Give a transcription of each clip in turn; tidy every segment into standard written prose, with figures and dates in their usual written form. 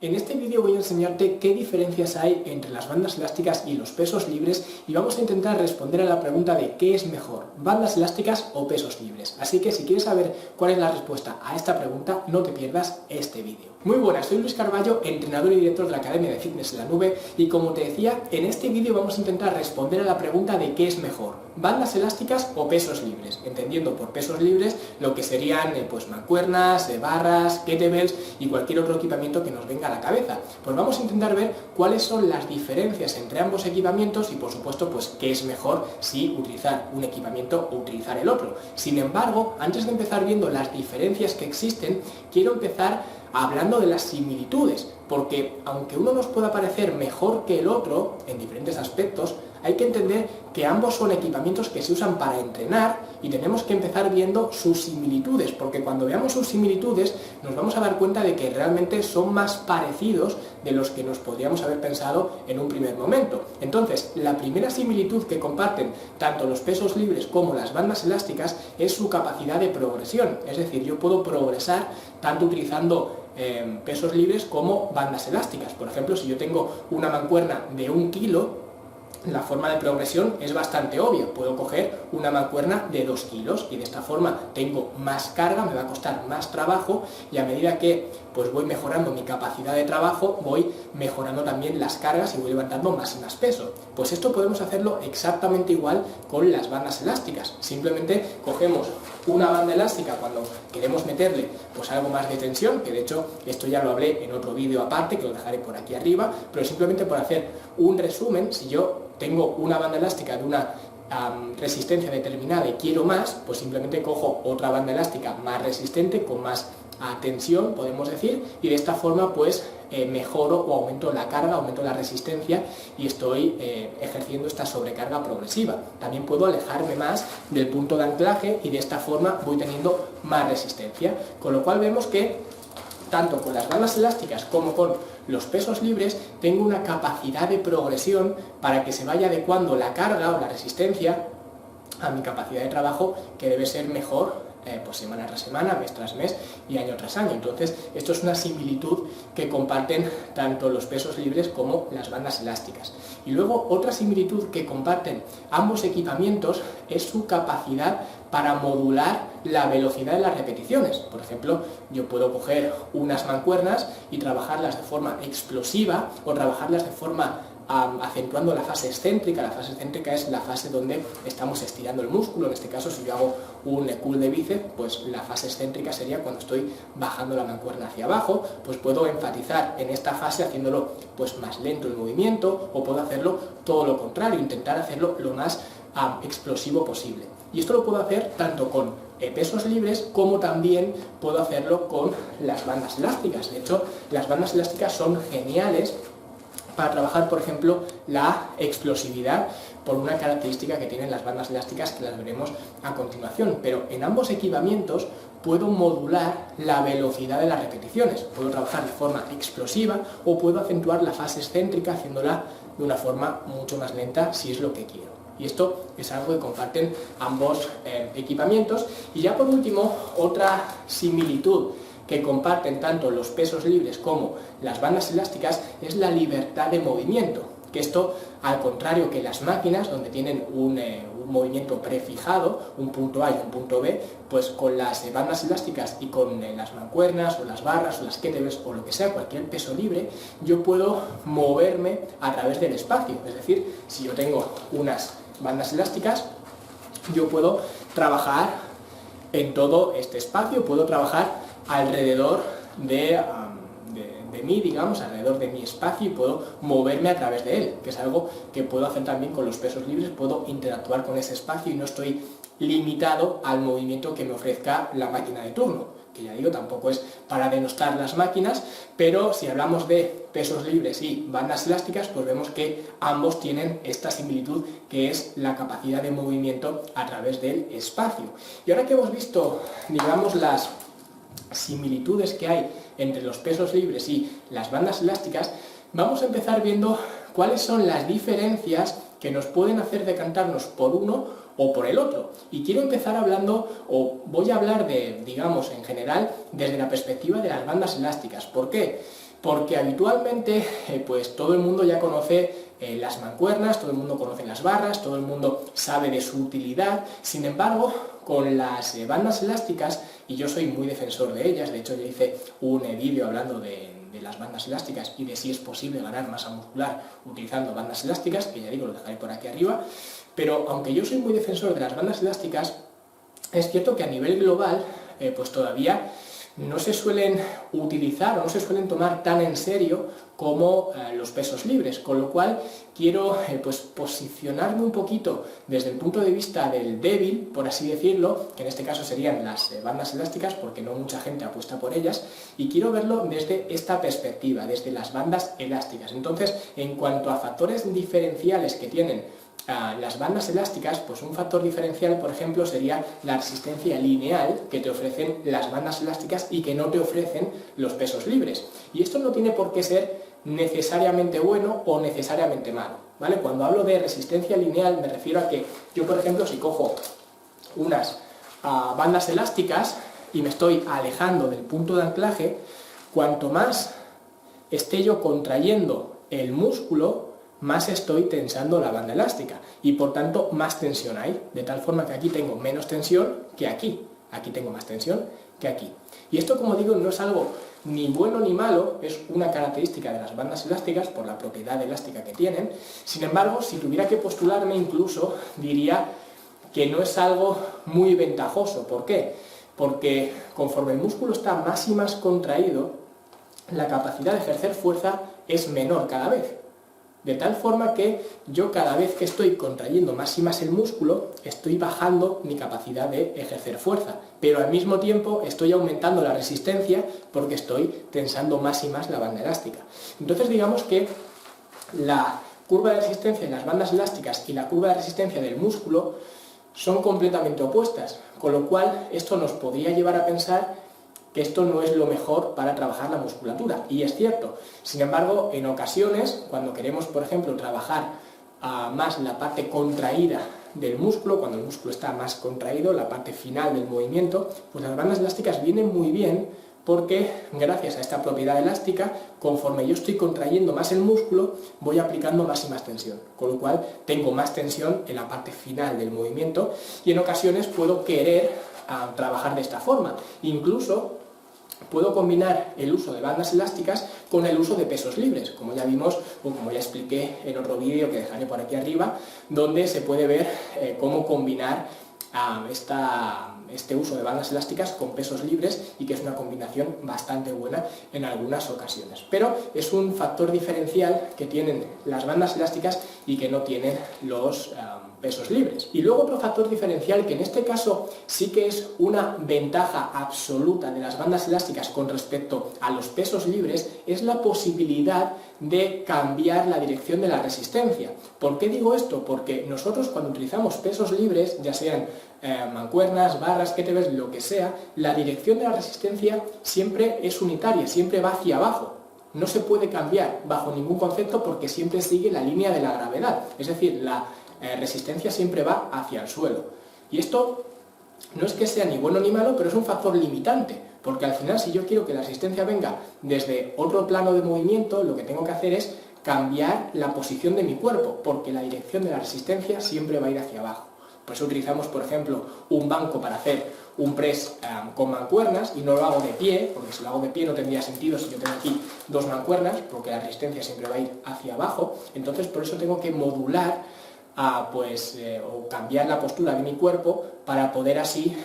En este vídeo voy a enseñarte qué diferencias hay entre las bandas elásticas y los pesos libres y vamos a intentar responder a la pregunta de ¿qué es mejor? ¿Bandas elásticas o pesos libres? Así que si quieres saber cuál es la respuesta a esta pregunta, no te pierdas este vídeo. Muy buenas, soy Luis Carballo, entrenador y director de la Academia de Fitness en la Nube y como te decía, en este vídeo vamos a intentar responder a la pregunta de ¿qué es mejor? ¿Bandas elásticas o pesos libres? Entendiendo por pesos libres lo que serían mancuernas, barras, kettlebells y cualquier otro equipamiento que nos venga a la cabeza. Pues vamos a intentar ver cuáles son las diferencias entre ambos equipamientos y por supuesto qué es mejor si utilizar un equipamiento o utilizar el otro. Sin embargo, antes de empezar viendo las diferencias que existen, quiero empezar hablando de las similitudes, porque aunque uno nos pueda parecer mejor que el otro en diferentes aspectos, hay que entender que ambos son equipamientos que se usan para entrenar y tenemos que empezar viendo sus similitudes, porque cuando veamos sus similitudes nos vamos a dar cuenta de que realmente son más parecidos de los que nos podríamos haber pensado en un primer momento. Entonces, la primera similitud que comparten tanto los pesos libres como las bandas elásticas es su capacidad de progresión, es decir, yo puedo progresar tanto utilizando pesos libres como bandas elásticas. Por ejemplo, si yo tengo una mancuerna de 1 kilo, la forma de progresión es bastante obvia. Puedo coger una mancuerna de 2 kilos y de esta forma tengo más carga, me va a costar más trabajo y a medida que voy mejorando mi capacidad de trabajo, voy mejorando también las cargas y voy levantando más y más peso. Pues esto podemos hacerlo exactamente igual con las bandas elásticas. Simplemente cogemos una banda elástica cuando queremos meterle algo más de tensión, que de hecho esto ya lo hablé en otro vídeo aparte, que lo dejaré por aquí arriba, pero simplemente por hacer un resumen, si yo tengo una banda elástica de una resistencia determinada y quiero más, pues simplemente cojo otra banda elástica más resistente, con más tensión, podemos decir, y de esta forma mejoro o aumento la carga, aumento la resistencia y estoy ejerciendo esta sobrecarga progresiva. También puedo alejarme más del punto de anclaje y de esta forma voy teniendo más resistencia, con lo cual vemos que tanto con las bandas elásticas como con los pesos libres tengo una capacidad de progresión para que se vaya adecuando la carga o la resistencia a mi capacidad de trabajo, que debe ser mejor semana tras semana, mes tras mes y año tras año. Entonces, esto es una similitud que comparten tanto los pesos libres como las bandas elásticas. Y luego, otra similitud que comparten ambos equipamientos es su capacidad para modular la velocidad de las repeticiones. Por ejemplo, yo puedo coger unas mancuernas y trabajarlas de forma explosiva o trabajarlas de forma acentuando la fase excéntrica. La fase excéntrica es la fase donde estamos estirando el músculo. En este caso, si yo hago un curl de bíceps, pues la fase excéntrica sería cuando estoy bajando la mancuerna hacia abajo. Pues puedo enfatizar en esta fase haciéndolo más lento el movimiento, o puedo hacerlo todo lo contrario, intentar hacerlo lo más explosivo posible. Y esto lo puedo hacer tanto con pesos libres como también puedo hacerlo con las bandas elásticas. De hecho, las bandas elásticas son geniales para trabajar, por ejemplo, la explosividad, por una característica que tienen las bandas elásticas que las veremos a continuación. Pero en ambos equipamientos puedo modular la velocidad de las repeticiones. Puedo trabajar de forma explosiva o puedo acentuar la fase excéntrica haciéndola de una forma mucho más lenta si es lo que quiero. Y esto es algo que comparten ambos equipamientos. Y ya por último, otra similitud que comparten tanto los pesos libres como las bandas elásticas es la libertad de movimiento, que esto, al contrario que las máquinas, donde tienen un movimiento prefijado, un punto A y un punto B, pues con las bandas elásticas y con las mancuernas o las barras o las kettlebells o lo que sea, cualquier peso libre, yo puedo moverme a través del espacio. Es decir, si yo tengo unas bandas elásticas, yo puedo trabajar en todo este espacio, puedo trabajar alrededor de mí, digamos, alrededor de mi espacio, y puedo moverme a través de él, que es algo que puedo hacer también con los pesos libres. Puedo interactuar con ese espacio y no estoy limitado al movimiento que me ofrezca la máquina de turno, que ya digo, tampoco es para denostar las máquinas, pero si hablamos de pesos libres y bandas elásticas, pues vemos que ambos tienen esta similitud, que es la capacidad de movimiento a través del espacio. Y ahora que hemos visto, digamos, las similitudes que hay entre los pesos libres y las bandas elásticas, vamos a empezar viendo cuáles son las diferencias que nos pueden hacer decantarnos por uno o por el otro. Y quiero empezar hablando, o voy a hablar de, digamos, en general, desde la perspectiva de las bandas elásticas. ¿Por qué? Porque habitualmente pues todo el mundo ya conoce las mancuernas, todo el mundo conoce las barras, todo el mundo sabe de su utilidad. Sin embargo, con las bandas elásticas, y yo soy muy defensor de ellas, de hecho ya hice un vídeo hablando de las bandas elásticas y de si es posible ganar masa muscular utilizando bandas elásticas, que ya digo, lo dejaré por aquí arriba, pero aunque yo soy muy defensor de las bandas elásticas, es cierto que a nivel global pues todavía no se suelen utilizar o no se suelen tomar tan en serio como los pesos libres, con lo cual quiero pues posicionarme un poquito desde el punto de vista del débil, por así decirlo, que en este caso serían las bandas elásticas, porque no mucha gente apuesta por ellas, y quiero verlo desde esta perspectiva, desde las bandas elásticas. Entonces, en cuanto a factores diferenciales que tienen las bandas elásticas, pues un factor diferencial, por ejemplo, sería la resistencia lineal que te ofrecen las bandas elásticas y que no te ofrecen los pesos libres. Y esto no tiene por qué ser necesariamente bueno o necesariamente malo, ¿vale? Cuando hablo de resistencia lineal me refiero a que yo, por ejemplo, si cojo unas bandas elásticas y me estoy alejando del punto de anclaje, cuanto más esté yo contrayendo el músculo, más estoy tensando la banda elástica y por tanto más tensión hay, de tal forma que aquí tengo menos tensión que aquí tengo más tensión que aquí. Y esto, como digo, no es algo ni bueno ni malo, es una característica de las bandas elásticas por la propiedad elástica que tienen. Sin embargo, si tuviera que postularme, incluso diría que no es algo muy ventajoso. ¿Por qué? Porque conforme el músculo está más y más contraído, la capacidad de ejercer fuerza es menor cada vez. De tal forma que yo cada vez que estoy contrayendo más y más el músculo, estoy bajando mi capacidad de ejercer fuerza, pero al mismo tiempo estoy aumentando la resistencia porque estoy tensando más y más la banda elástica. Entonces digamos que la curva de resistencia en las bandas elásticas y la curva de resistencia del músculo son completamente opuestas, con lo cual esto nos podría llevar a pensar que esto no es lo mejor para trabajar la musculatura, y es cierto. Sin embargo, en ocasiones, cuando queremos, por ejemplo, trabajar más la parte contraída del músculo, cuando el músculo está más contraído, la parte final del movimiento, pues las bandas elásticas vienen muy bien porque gracias a esta propiedad elástica, conforme yo estoy contrayendo más el músculo, voy aplicando más y más tensión, con lo cual tengo más tensión en la parte final del movimiento y en ocasiones puedo querer trabajar de esta forma. Incluso puedo combinar el uso de bandas elásticas con el uso de pesos libres, como ya vimos o como ya expliqué en otro vídeo que dejaré por aquí arriba, donde se puede ver cómo combinar este uso de bandas elásticas con pesos libres, y que es una combinación bastante buena en algunas ocasiones. Pero es un factor diferencial que tienen las bandas elásticas y que no tienen los pesos libres. Y luego otro factor diferencial, que en este caso sí que es una ventaja absoluta de las bandas elásticas con respecto a los pesos libres, es la posibilidad de cambiar la dirección de la resistencia. ¿Por qué digo esto? Porque nosotros cuando utilizamos pesos libres, ya sean mancuernas, barras, kettlebells, lo que sea, la dirección de la resistencia siempre es unitaria, siempre va hacia abajo. No se puede cambiar bajo ningún concepto porque siempre sigue la línea de la gravedad, es decir, la resistencia siempre va hacia el suelo. Y esto no es que sea ni bueno ni malo, pero es un factor limitante, porque al final, si yo quiero que la resistencia venga desde otro plano de movimiento, lo que tengo que hacer es cambiar la posición de mi cuerpo, porque la dirección de la resistencia siempre va a ir hacia abajo. Por eso utilizamos, por ejemplo, un banco para hacer un press con mancuernas, y no lo hago de pie, porque si lo hago de pie no tendría sentido si yo tengo aquí dos mancuernas, porque la resistencia siempre va a ir hacia abajo. Entonces, por eso tengo que modular o cambiar la postura de mi cuerpo para poder así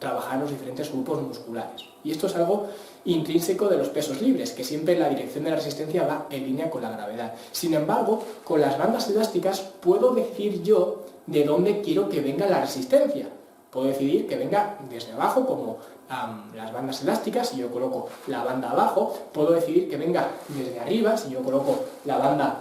trabajar los diferentes grupos musculares. Y esto es algo intrínseco de los pesos libres, que siempre la dirección de la resistencia va en línea con la gravedad. Sin embargo, con las bandas elásticas puedo decir yo de dónde quiero que venga la resistencia. Puedo decidir que venga desde abajo, como las bandas elásticas, si yo coloco la banda abajo. Puedo decidir que venga desde arriba, si yo coloco la banda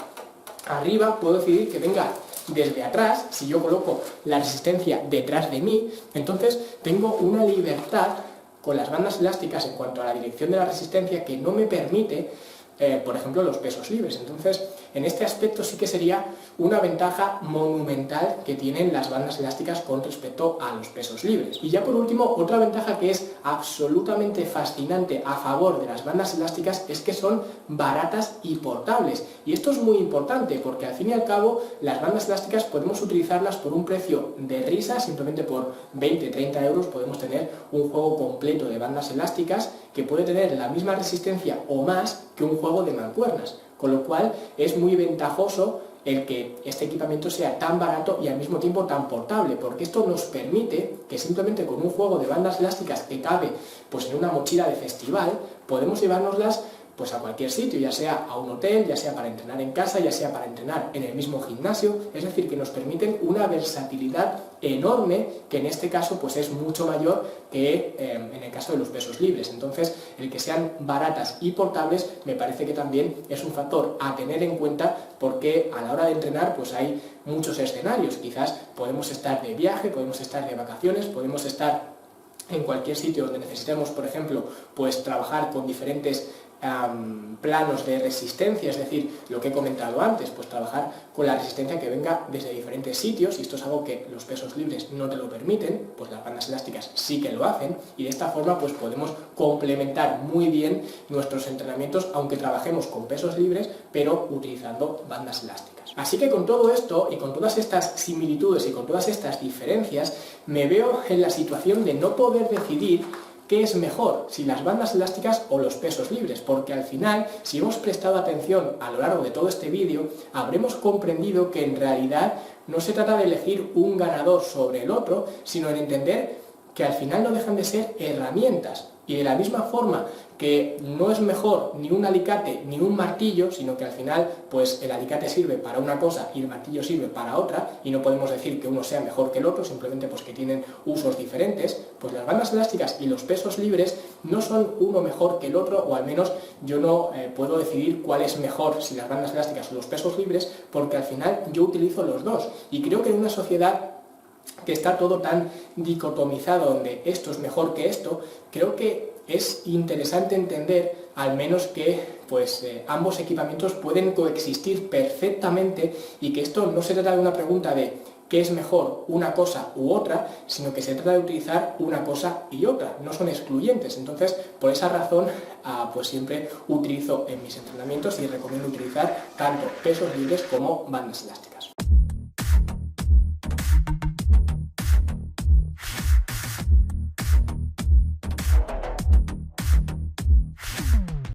arriba. Puedo decidir que venga desde atrás, si yo coloco la resistencia detrás de mí. Entonces tengo una libertad con las bandas elásticas en cuanto a la dirección de la resistencia que no me permite, por ejemplo, los pesos libres. Entonces en este aspecto sí que sería una ventaja monumental que tienen las bandas elásticas con respecto a los pesos libres. Y ya por último, otra ventaja que es absolutamente fascinante a favor de las bandas elásticas es que son baratas y portables. Y esto es muy importante porque al fin y al cabo las bandas elásticas podemos utilizarlas por un precio de risa, simplemente por 20-30 euros podemos tener un juego completo de bandas elásticas que puede tener la misma resistencia o más que un juego de mancuernas, con lo cual es muy ventajoso el que este equipamiento sea tan barato y al mismo tiempo tan portable, porque esto nos permite que simplemente con un juego de bandas elásticas que cabe pues en una mochila de festival, podemos llevárnoslas pues a cualquier sitio, ya sea a un hotel, ya sea para entrenar en casa, ya sea para entrenar en el mismo gimnasio, es decir, que nos permiten una versatilidad enorme que en este caso pues es mucho mayor que en el caso de los pesos libres. Entonces, el que sean baratas y portables me parece que también es un factor a tener en cuenta porque a la hora de entrenar pues hay muchos escenarios, quizás podemos estar de viaje, podemos estar de vacaciones, podemos estar en cualquier sitio donde necesitemos, por ejemplo, pues trabajar con diferentes planos de resistencia, es decir, lo que he comentado antes, pues trabajar con la resistencia que venga desde diferentes sitios, y esto es algo que los pesos libres no te lo permiten, pues las bandas elásticas sí que lo hacen, y de esta forma pues podemos complementar muy bien nuestros entrenamientos, aunque trabajemos con pesos libres, pero utilizando bandas elásticas. Así que con todo esto, y con todas estas similitudes y con todas estas diferencias, me veo en la situación de no poder decidir ¿qué es mejor, si las bandas elásticas o los pesos libres? Porque al final, si hemos prestado atención a lo largo de todo este vídeo, habremos comprendido que en realidad no se trata de elegir un ganador sobre el otro, sino en entender que al final no dejan de ser herramientas. Y de la misma forma que no es mejor ni un alicate ni un martillo, sino que al final pues el alicate sirve para una cosa y el martillo sirve para otra, y no podemos decir que uno sea mejor que el otro, simplemente pues que tienen usos diferentes, pues las bandas elásticas y los pesos libres no son uno mejor que el otro, o al menos yo no puedo decidir cuál es mejor, si las bandas elásticas o los pesos libres, porque al final yo utilizo los dos. Y creo que en una sociedad que está todo tan dicotomizado, donde esto es mejor que esto, creo que es interesante entender al menos que pues, ambos equipamientos pueden coexistir perfectamente, y que esto no se trata de una pregunta de qué es mejor una cosa u otra, sino que se trata de utilizar una cosa y otra, no son excluyentes. Entonces, por esa razón, pues siempre utilizo en mis entrenamientos y recomiendo utilizar tanto pesos libres como bandas elásticas.